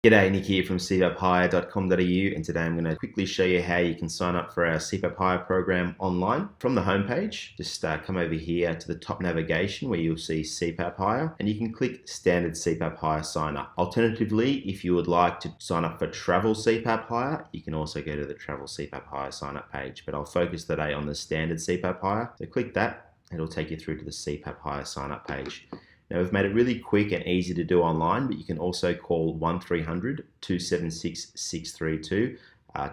G'day, Nick here from cpaphire.com.au, and today I'm going to quickly show you how you can sign up for our CPAP Hire program online. From the homepage, just come over here to the top navigation where you'll see CPAP Hire, and you can click Standard CPAP Hire Sign Up. Alternatively, if you would like to sign up for Travel CPAP Hire, you can also go to the Travel CPAP Hire Sign Up page, but I'll focus today on the Standard CPAP Hire. So click that, it'll take you through to the CPAP Hire Sign Up page. Now, we've made it really quick and easy to do online, but you can also call 1300 276 632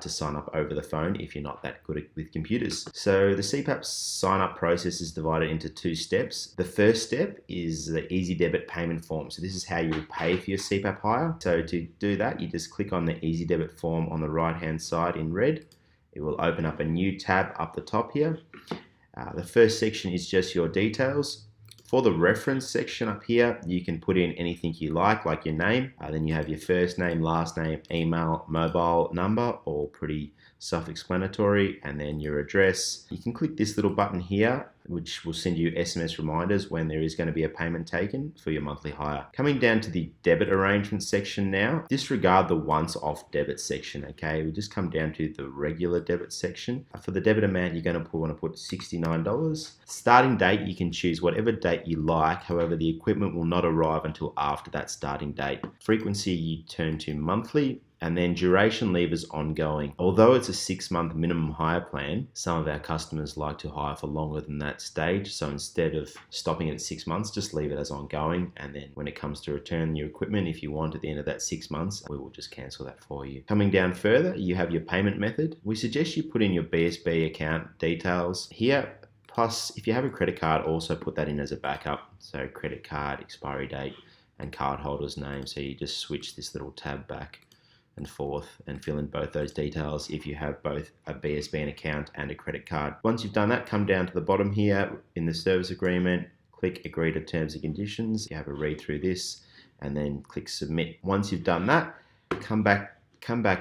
to sign up over the phone if you're not that good with computers. So the CPAP sign up process is divided into two steps. The first step is the Easy Debit payment form. So this is how you will pay for your CPAP hire. So to do that, you just click on the Easy Debit form on the right hand side in red. It will open up a new tab up the top here. The first section is just your details. For the reference section up here, you can put in anything you like your name. Then you have your first name, last name, email, mobile number, all pretty self-explanatory, and then your address. You can click this little button here, which will send you SMS reminders when there is going to be a payment taken for your monthly hire. Coming down to the debit arrangement section now, disregard the once-off debit section, okay? We'll just come down to the regular debit section. For the debit amount, you're going to want to put $69. Starting date, you can choose whatever date you like. However, the equipment will not arrive until after that starting date. Frequency, you turn to monthly. And then duration leave is ongoing. Although it's a 6-month minimum hire plan, some of our customers like to hire for longer than that stage. So instead of stopping at 6 months, just leave it as ongoing. And then when it comes to return your equipment, if you want at the end of that 6 months, we will just cancel that for you. Coming down further, you have your payment method. We suggest you put in your BSB account details here. Plus, if you have a credit card, also put that in as a backup. So credit card, expiry date, and cardholder's name. So you just switch this little tab back and forth and fill in both those details if you have both a BSB account and a credit card. Once you've done that, come down to the bottom here in the service agreement, click agree to terms and conditions. You have a read through this and then click submit. Once you've done that, come back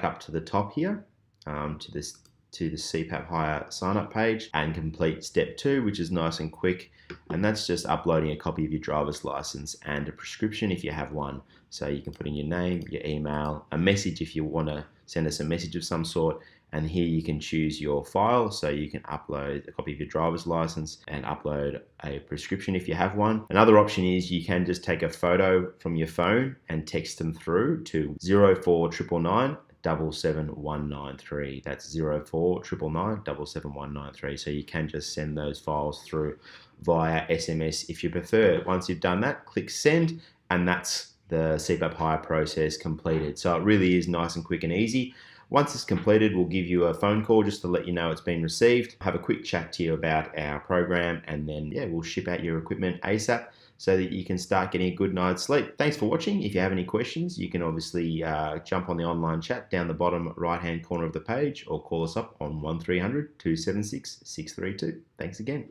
up to the top here to the CPAP Hire sign up page and complete step 2, which is nice and quick. And that's just uploading a copy of your driver's license and a prescription if you have one. So you can put in your name, your email, a message if you want to send us a message of some sort. And here you can choose your file. So you can upload a copy of your driver's license and upload a prescription if you have one. Another option is you can just take a photo from your phone and text them through to 04999 77193. That's 04999 77193. So you can just send those files through via SMS if you prefer. Once you've done that, click send, and that's the CPAP hire process completed. So it really is nice and quick and easy. Once it's completed, we'll give you a phone call just to let you know it's been received, have a quick chat to you about our program, and then we'll ship out your equipment ASAP so that you can start getting a good night's sleep. Thanks for watching. If you have any questions, you can obviously jump on the online chat down the bottom right-hand corner of the page or call us up on 1300 276 632. Thanks again.